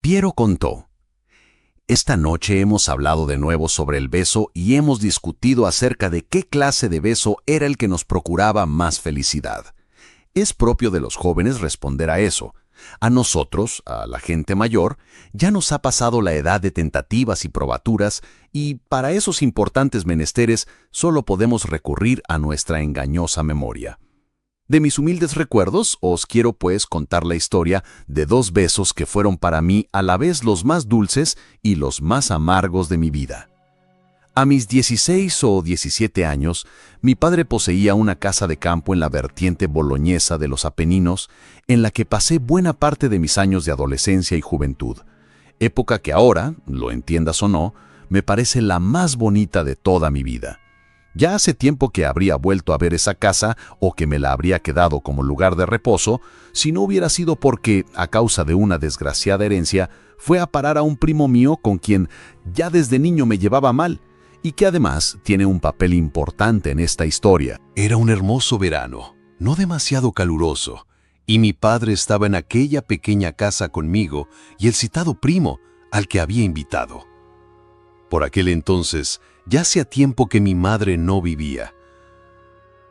Piero contó: esta noche hemos hablado de nuevo sobre el beso y hemos discutido acerca de qué clase de beso era el que nos procuraba más felicidad. Es propio de los jóvenes responder a eso. A nosotros, a la gente mayor, ya nos ha pasado la edad de tentativas y probaturas, y para esos importantes menesteres solo podemos recurrir a nuestra engañosa memoria. De mis humildes recuerdos, os quiero pues contar la historia de dos besos que fueron para mí a la vez los más dulces y los más amargos de mi vida. A mis 16 o 17 años, mi padre poseía una casa de campo en la vertiente boloñesa de los Apeninos, en la que pasé buena parte de mis años de adolescencia y juventud, época que ahora, lo entiendas o no, me parece la más bonita de toda mi vida. Ya hace tiempo que habría vuelto a ver esa casa o que me la habría quedado como lugar de reposo, si no hubiera sido porque, a causa de una desgraciada herencia, fue a parar a un primo mío con quien ya desde niño me llevaba mal, y que además tiene un papel importante en esta historia. Era un hermoso verano, no demasiado caluroso, y mi padre estaba en aquella pequeña casa conmigo y el citado primo al que había invitado. Por aquel entonces, ya hacía tiempo que mi madre no vivía.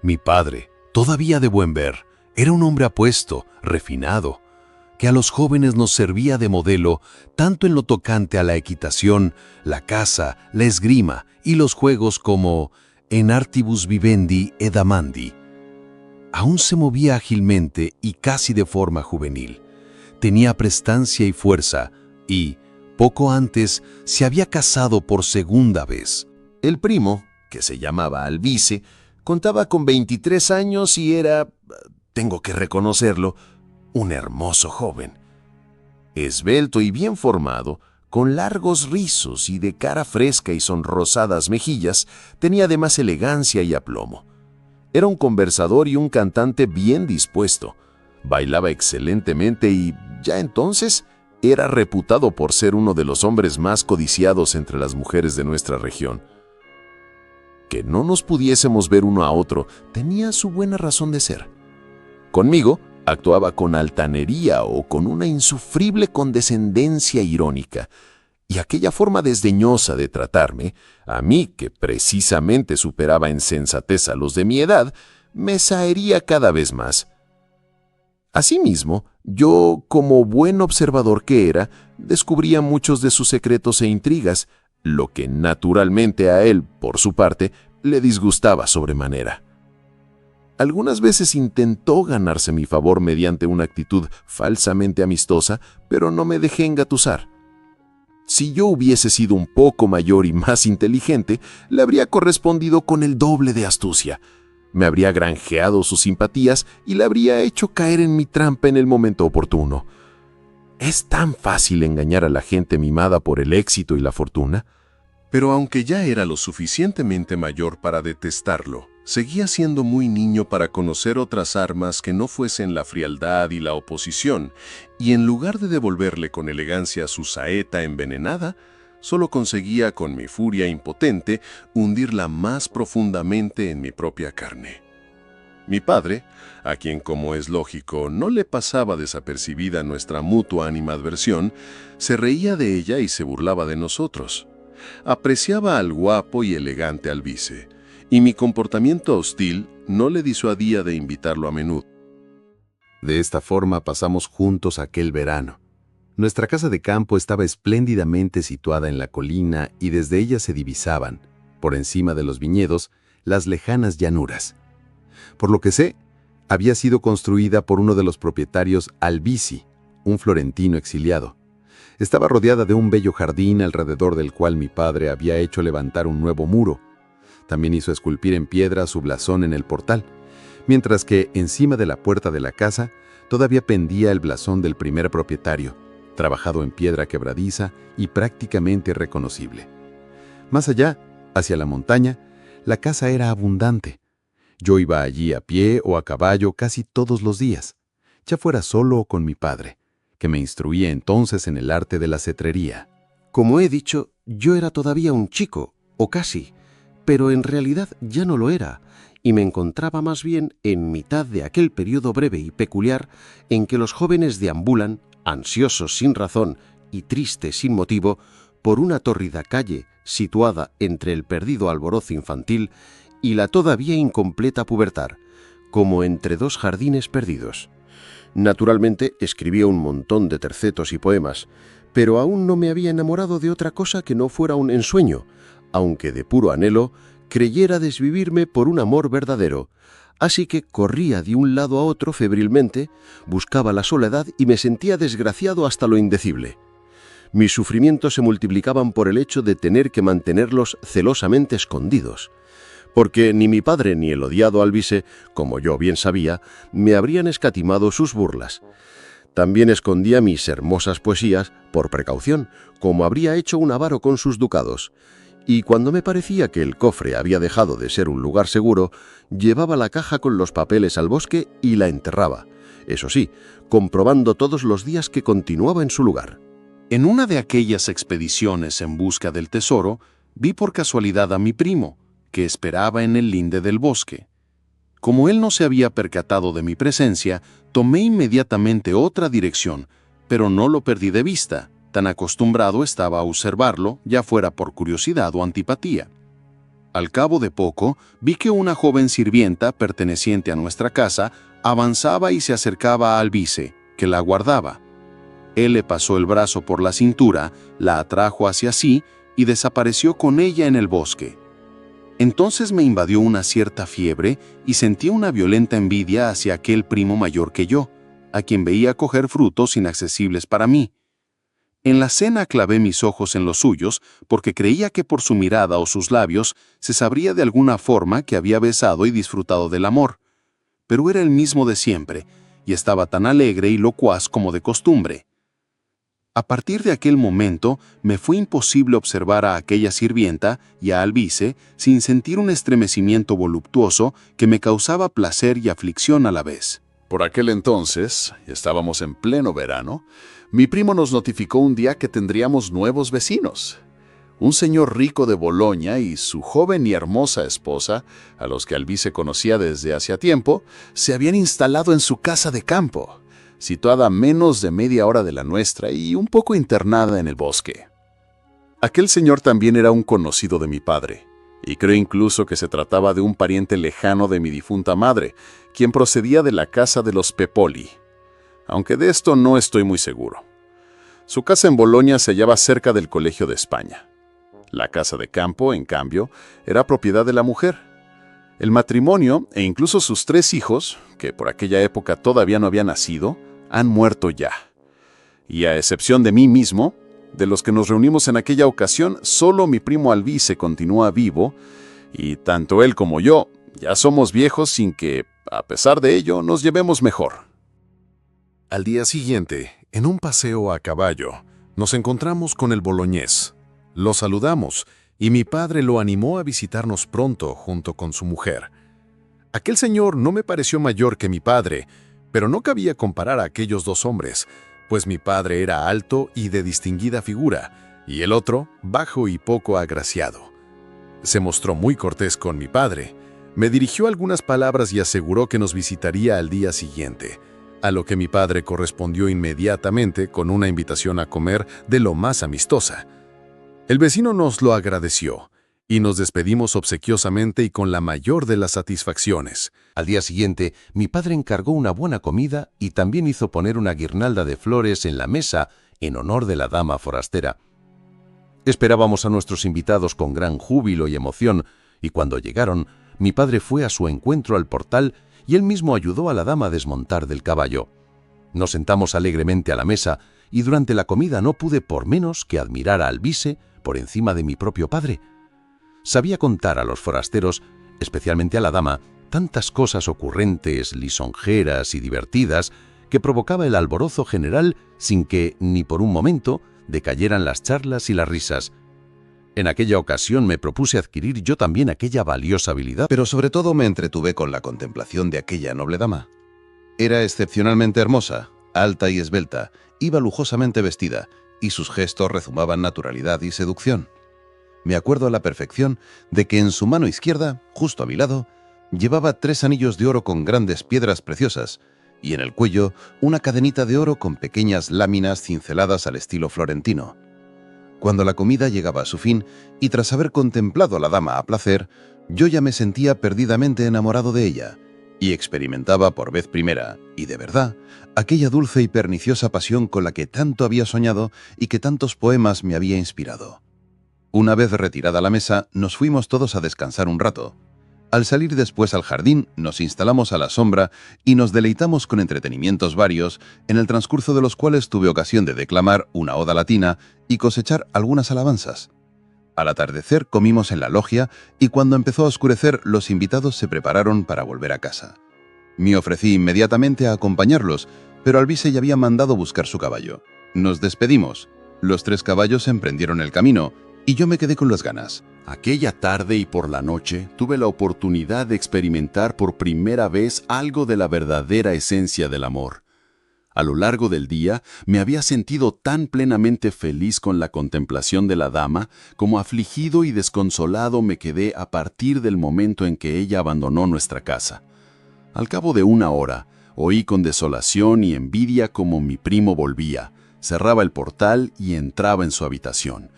Mi padre, todavía de buen ver, era un hombre apuesto, refinado, que a los jóvenes nos servía de modelo tanto en lo tocante a la equitación, la caza, la esgrima y los juegos como en artibus vivendi ed amandi. Aún se movía ágilmente y casi de forma juvenil. Tenía prestancia y fuerza y, poco antes, se había casado por segunda vez. El primo, que se llamaba Alvise, contaba con 23 años y era, tengo que reconocerlo, un hermoso joven. Esbelto y bien formado, con largos rizos y de cara fresca y sonrosadas mejillas, tenía además elegancia y aplomo. Era un conversador y un cantante bien dispuesto. Bailaba excelentemente y, ya entonces, era reputado por ser uno de los hombres más codiciados entre las mujeres de nuestra región. Que no nos pudiésemos ver uno a otro tenía su buena razón de ser. Conmigo actuaba con altanería o con una insufrible condescendencia irónica, y aquella forma desdeñosa de tratarme, a mí que precisamente superaba en sensatez a los de mi edad, me zahería cada vez más. Asimismo, yo, como buen observador que era, descubría muchos de sus secretos e intrigas, lo que naturalmente a él, por su parte, le disgustaba sobremanera. Algunas veces intentó ganarse mi favor mediante una actitud falsamente amistosa, pero no me dejé engatusar. Si yo hubiese sido un poco mayor y más inteligente, le habría correspondido con el doble de astucia. Me habría granjeado sus simpatías y le habría hecho caer en mi trampa en el momento oportuno. ¿Es tan fácil engañar a la gente mimada por el éxito y la fortuna? Pero aunque ya era lo suficientemente mayor para detestarlo, seguía siendo muy niño para conocer otras armas que no fuesen la frialdad y la oposición, y en lugar de devolverle con elegancia su saeta envenenada, solo conseguía con mi furia impotente hundirla más profundamente en mi propia carne. Mi padre, a quien, como es lógico, no le pasaba desapercibida nuestra mutua animadversión, se reía de ella y se burlaba de nosotros. Apreciaba al guapo y elegante Alvise, y mi comportamiento hostil no le disuadía de invitarlo a menudo. De esta forma pasamos juntos aquel verano. Nuestra casa de campo estaba espléndidamente situada en la colina y desde ella se divisaban, por encima de los viñedos, las lejanas llanuras. Por lo que sé, había sido construida por uno de los propietarios Albisi, un florentino exiliado. Estaba rodeada de un bello jardín alrededor del cual mi padre había hecho levantar un nuevo muro. También hizo esculpir en piedra su blasón en el portal, mientras que encima de la puerta de la casa todavía pendía el blasón del primer propietario, trabajado en piedra quebradiza y prácticamente irreconocible. Más allá, hacia la montaña, la casa era abundante. Yo iba allí a pie o a caballo casi todos los días, ya fuera solo o con mi padre, que me instruía entonces en el arte de la cetrería. Como he dicho, yo era todavía un chico, o casi, pero en realidad ya no lo era, y me encontraba más bien en mitad de aquel periodo breve y peculiar en que los jóvenes deambulan, ansiosos sin razón, y triste sin motivo por una tórrida calle situada entre el perdido alborozo infantil y la todavía incompleta pubertad, como entre dos jardines perdidos. Naturalmente escribía un montón de tercetos y poemas, pero aún no me había enamorado de otra cosa que no fuera un ensueño, aunque de puro anhelo creyera desvivirme por un amor verdadero. Así que corría de un lado a otro febrilmente, buscaba la soledad y me sentía desgraciado hasta lo indecible. Mis sufrimientos se multiplicaban por el hecho de tener que mantenerlos celosamente escondidos, porque ni mi padre ni el odiado Alvise, como yo bien sabía, me habrían escatimado sus burlas. También escondía mis hermosas poesías por precaución, como habría hecho un avaro con sus ducados. Y cuando me parecía que el cofre había dejado de ser un lugar seguro, llevaba la caja con los papeles al bosque y la enterraba, eso sí, comprobando todos los días que continuaba en su lugar. En una de aquellas expediciones en busca del tesoro, vi por casualidad a mi primo, que esperaba en el linde del bosque. Como él no se había percatado de mi presencia, tomé inmediatamente otra dirección, pero no lo perdí de vista. Tan acostumbrado estaba a observarlo, ya fuera por curiosidad o antipatía. Al cabo de poco, vi que una joven sirvienta perteneciente a nuestra casa avanzaba y se acercaba a Alvise, que la guardaba. Él le pasó el brazo por la cintura, la atrajo hacia sí y desapareció con ella en el bosque. Entonces me invadió una cierta fiebre y sentí una violenta envidia hacia aquel primo mayor que yo, a quien veía coger frutos inaccesibles para mí. En la cena clavé mis ojos en los suyos porque creía que por su mirada o sus labios se sabría de alguna forma que había besado y disfrutado del amor. Pero era el mismo de siempre y estaba tan alegre y locuaz como de costumbre. A partir de aquel momento me fue imposible observar a aquella sirvienta y a Alvise sin sentir un estremecimiento voluptuoso que me causaba placer y aflicción a la vez. Por aquel entonces, estábamos en pleno verano, mi primo nos notificó un día que tendríamos nuevos vecinos. Un señor rico de Boloña y su joven y hermosa esposa, a los que Alvise conocía desde hacía tiempo, se habían instalado en su casa de campo, situada a menos de media hora de la nuestra y un poco internada en el bosque. Aquel señor también era un conocido de mi padre, y creo incluso que se trataba de un pariente lejano de mi difunta madre, quien procedía de la casa de los Pepoli, aunque de esto no estoy muy seguro. Su casa en Boloña se hallaba cerca del Colegio de España. La casa de campo, en cambio, era propiedad de la mujer. El matrimonio, e incluso sus 3 hijos, que por aquella época todavía no habían nacido, han muerto ya. Y a excepción de mí mismo, de los que nos reunimos en aquella ocasión, solo mi primo Alvise continúa vivo, y tanto él como yo ya somos viejos sin que, a pesar de ello, nos llevemos mejor. Al día siguiente, en un paseo a caballo, nos encontramos con el boloñés. Lo saludamos y mi padre lo animó a visitarnos pronto junto con su mujer. Aquel señor no me pareció mayor que mi padre, pero no cabía comparar a aquellos 2 hombres, pues mi padre era alto y de distinguida figura, y el otro bajo y poco agraciado. Se mostró muy cortés con mi padre, me dirigió algunas palabras y aseguró que nos visitaría al día siguiente, a lo que mi padre correspondió inmediatamente con una invitación a comer de lo más amistosa. El vecino nos lo agradeció, y nos despedimos obsequiosamente y con la mayor de las satisfacciones. Al día siguiente, mi padre encargó una buena comida y también hizo poner una guirnalda de flores en la mesa en honor de la dama forastera. Esperábamos a nuestros invitados con gran júbilo y emoción, y cuando llegaron, mi padre fue a su encuentro al portal y él mismo ayudó a la dama a desmontar del caballo. Nos sentamos alegremente a la mesa y durante la comida no pude por menos que admirar a Alvise por encima de mi propio padre. Sabía contar a los forasteros, especialmente a la dama, tantas cosas ocurrentes, lisonjeras y divertidas que provocaba el alborozo general sin que, ni por un momento, decayeran las charlas y las risas. En aquella ocasión me propuse adquirir yo también aquella valiosa habilidad, pero sobre todo me entretuve con la contemplación de aquella noble dama. Era excepcionalmente hermosa, alta y esbelta, iba lujosamente vestida, y sus gestos rezumaban naturalidad y seducción. Me acuerdo a la perfección de que en su mano izquierda, justo a mi lado, llevaba 3 anillos de oro con grandes piedras preciosas, y en el cuello una cadenita de oro con pequeñas láminas cinceladas al estilo florentino. Cuando la comida llegaba a su fin, y tras haber contemplado a la dama a placer, yo ya me sentía perdidamente enamorado de ella, y experimentaba por vez primera, y de verdad, aquella dulce y perniciosa pasión con la que tanto había soñado y que tantos poemas me había inspirado. Una vez retirada la mesa, nos fuimos todos a descansar un rato. Al salir después al jardín, nos instalamos a la sombra y nos deleitamos con entretenimientos varios, en el transcurso de los cuales tuve ocasión de declamar una oda latina y cosechar algunas alabanzas. Al atardecer comimos en la logia y cuando empezó a oscurecer los invitados se prepararon para volver a casa. Me ofrecí inmediatamente a acompañarlos, pero Alvise ya había mandado buscar su caballo. Nos despedimos. Los 3 caballos emprendieron el camino y yo me quedé con las ganas. Aquella tarde y por la noche tuve la oportunidad de experimentar por primera vez algo de la verdadera esencia del amor. A lo largo del día me había sentido tan plenamente feliz con la contemplación de la dama como afligido y desconsolado me quedé a partir del momento en que ella abandonó nuestra casa. Al cabo de 1 hora, oí con desolación y envidia como mi primo volvía, cerraba el portal y entraba en su habitación.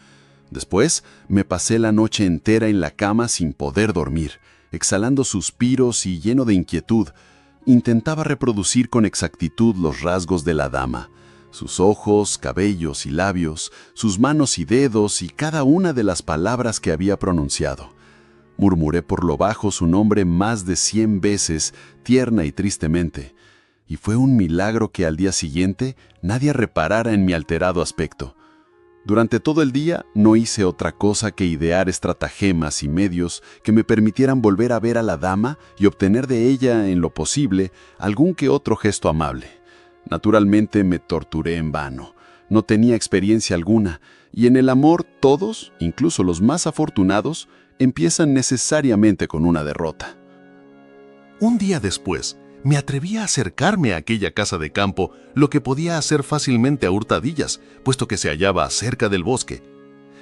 Después me pasé la noche entera en la cama sin poder dormir, exhalando suspiros y lleno de inquietud. Intentaba reproducir con exactitud los rasgos de la dama, sus ojos, cabellos y labios, sus manos y dedos y cada una de las palabras que había pronunciado. Murmuré por lo bajo su nombre más de 100 veces, tierna y tristemente, y fue un milagro que al día siguiente nadie reparara en mi alterado aspecto. Durante todo el día no hice otra cosa que idear estratagemas y medios que me permitieran volver a ver a la dama y obtener de ella, en lo posible, algún que otro gesto amable. Naturalmente me torturé en vano. No tenía experiencia alguna, y en el amor todos, incluso los más afortunados, empiezan necesariamente con una derrota. Un día después, me atreví a acercarme a aquella casa de campo, lo que podía hacer fácilmente a hurtadillas, puesto que se hallaba cerca del bosque.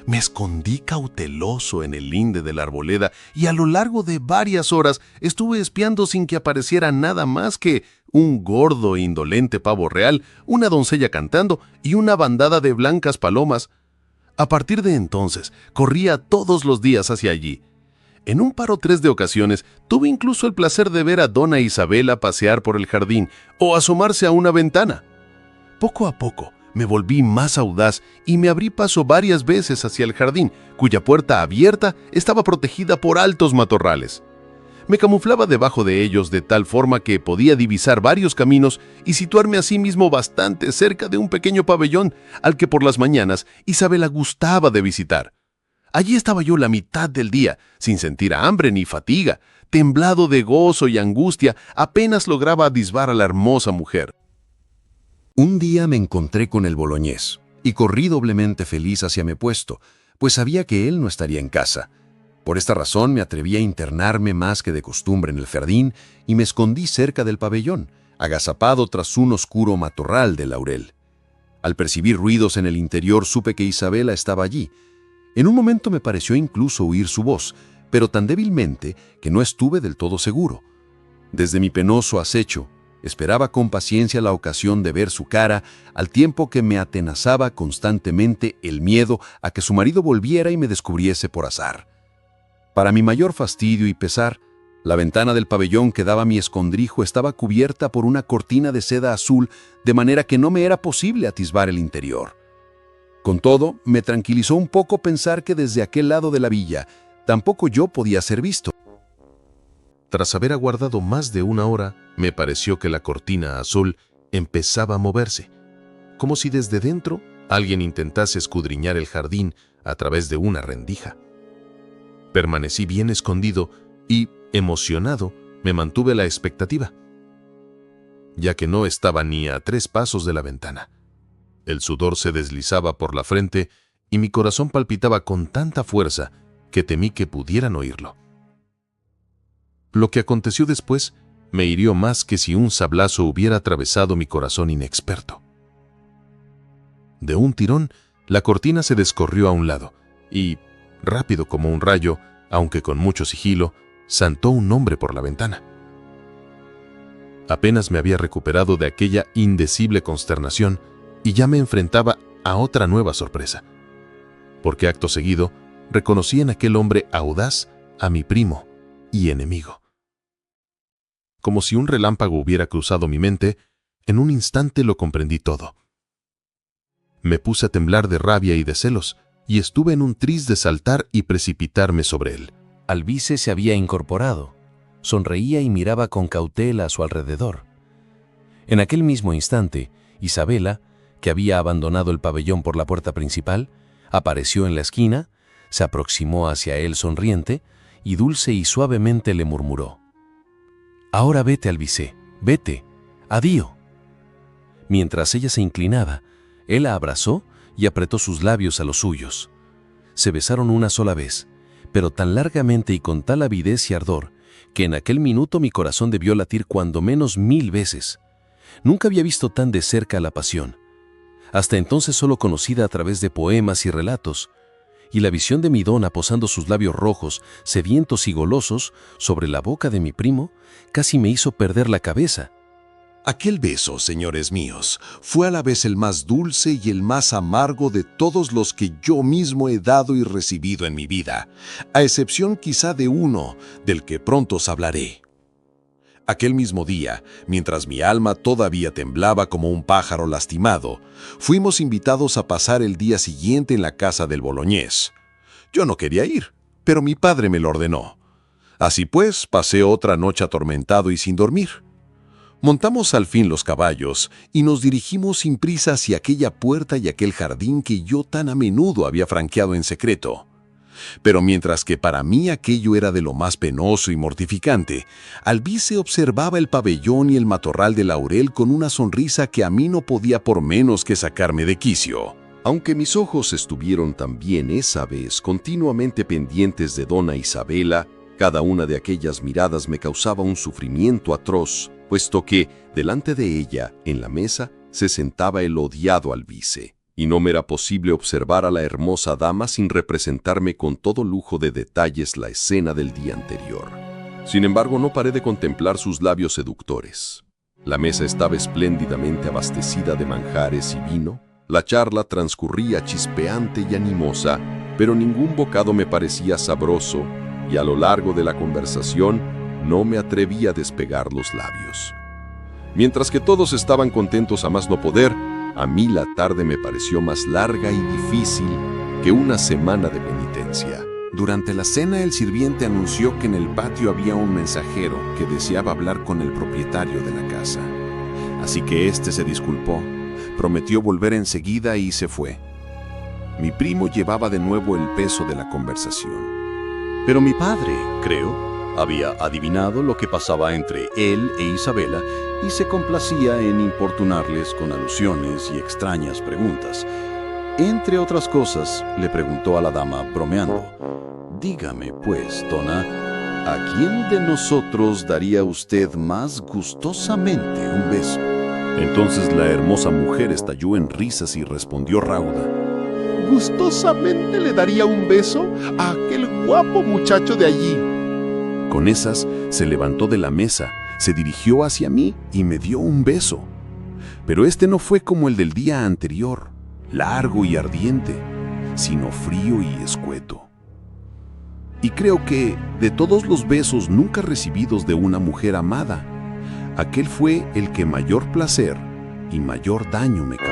Me escondí cauteloso en el linde de la arboleda y a lo largo de varias horas estuve espiando sin que apareciera nada más que un gordo e indolente pavo real, una doncella cantando y una bandada de blancas palomas. A partir de entonces, corría todos los días hacia allí. En un par o 3 de ocasiones, tuve incluso el placer de ver a Dona Isabela pasear por el jardín o asomarse a una ventana. Poco a poco, me volví más audaz y me abrí paso varias veces hacia el jardín, cuya puerta abierta estaba protegida por altos matorrales. Me camuflaba debajo de ellos de tal forma que podía divisar varios caminos y situarme asimismo bastante cerca de un pequeño pabellón al que por las mañanas Isabela gustaba de visitar. Allí estaba yo la mitad del día, sin sentir hambre ni fatiga, temblado de gozo y angustia, apenas lograba atisbar a la hermosa mujer. Un día me encontré con el boloñés y corrí doblemente feliz hacia mi puesto, pues sabía que él no estaría en casa. Por esta razón me atreví a internarme más que de costumbre en el jardín y me escondí cerca del pabellón, agazapado tras un oscuro matorral de laurel. Al percibir ruidos en el interior supe que Isabela estaba allí. En un momento me pareció incluso oír su voz, pero tan débilmente que no estuve del todo seguro. Desde mi penoso acecho, esperaba con paciencia la ocasión de ver su cara, al tiempo que me atenazaba constantemente el miedo a que su marido volviera y me descubriese por azar. Para mi mayor fastidio y pesar, la ventana del pabellón que daba a mi escondrijo estaba cubierta por una cortina de seda azul, de manera que no me era posible atisbar el interior. Con todo, me tranquilizó un poco pensar que desde aquel lado de la villa tampoco yo podía ser visto. Tras haber aguardado más de 1 hora, me pareció que la cortina azul empezaba a moverse, como si desde dentro alguien intentase escudriñar el jardín a través de una rendija. Permanecí bien escondido y, emocionado, me mantuve a la expectativa, ya que no estaba ni a 3 pasos de la ventana. El sudor se deslizaba por la frente y mi corazón palpitaba con tanta fuerza que temí que pudieran oírlo. Lo que aconteció después me hirió más que si un sablazo hubiera atravesado mi corazón inexperto. De un tirón, la cortina se descorrió a un lado y, rápido como un rayo, aunque con mucho sigilo, saltó un hombre por la ventana. Apenas me había recuperado de aquella indecible consternación y ya me enfrentaba a otra nueva sorpresa. Porque acto seguido reconocí en aquel hombre audaz a mi primo y enemigo. Como si un relámpago hubiera cruzado mi mente, en un instante lo comprendí todo. Me puse a temblar de rabia y de celos, y estuve en un tris de saltar y precipitarme sobre él. Alvise se había incorporado. Sonreía y miraba con cautela a su alrededor. En aquel mismo instante, Isabela, que había abandonado el pabellón por la puerta principal, apareció en la esquina, se aproximó hacia él sonriente y dulce y suavemente le murmuró: «Ahora vete, Alvise, vete, adiós». Mientras ella se inclinaba, él la abrazó y apretó sus labios a los suyos. Se besaron una sola vez, pero tan largamente y con tal avidez y ardor, que en aquel minuto mi corazón debió latir cuando menos 1000 veces. Nunca había visto tan de cerca la pasión, hasta entonces solo conocida a través de poemas y relatos, y la visión de mi dona posando sus labios rojos, sedientos y golosos, sobre la boca de mi primo, casi me hizo perder la cabeza. Aquel beso, señores míos, fue a la vez el más dulce y el más amargo de todos los que yo mismo he dado y recibido en mi vida, a excepción quizá de uno, del que pronto os hablaré. Aquel mismo día, mientras mi alma todavía temblaba como un pájaro lastimado, fuimos invitados a pasar el día siguiente en la casa del boloñés. Yo no quería ir, pero mi padre me lo ordenó. Así pues, pasé otra noche atormentado y sin dormir. Montamos al fin los caballos y nos dirigimos sin prisa hacia aquella puerta y aquel jardín que yo tan a menudo había franqueado en secreto. Pero mientras que para mí aquello era de lo más penoso y mortificante, Alvise observaba el pabellón y el matorral de laurel con una sonrisa que a mí no podía por menos que sacarme de quicio. Aunque mis ojos estuvieron también esa vez continuamente pendientes de dona Isabela, cada una de aquellas miradas me causaba un sufrimiento atroz, puesto que, delante de ella, en la mesa, se sentaba el odiado Alvise, y no me era posible observar a la hermosa dama sin representarme con todo lujo de detalles la escena del día anterior. Sin embargo, no paré de contemplar sus labios seductores. La mesa estaba espléndidamente abastecida de manjares y vino, la charla transcurría chispeante y animosa, pero ningún bocado me parecía sabroso, y a lo largo de la conversación no me atreví a despegar los labios. Mientras que todos estaban contentos a más no poder, a mí la tarde me pareció más larga y difícil que una semana de penitencia. Durante la cena, el sirviente anunció que en el patio había un mensajero que deseaba hablar con el propietario de la casa. Así que éste se disculpó, prometió volver enseguida y se fue. Mi primo llevaba de nuevo el peso de la conversación. Pero mi padre, creo, había adivinado lo que pasaba entre él e Isabela y se complacía en importunarles con alusiones y extrañas preguntas. Entre otras cosas, le preguntó a la dama bromeando: «Dígame, pues, dona, ¿a quién de nosotros daría usted más gustosamente un beso?» Entonces la hermosa mujer estalló en risas y respondió rauda: «Gustosamente le daría un beso a aquel guapo muchacho de allí». Con esas, se levantó de la mesa, se dirigió hacia mí y me dio un beso. Pero este no fue como el del día anterior, largo y ardiente, sino frío y escueto. Y creo que, de todos los besos nunca recibidos de una mujer amada, aquel fue el que mayor placer y mayor daño me causó.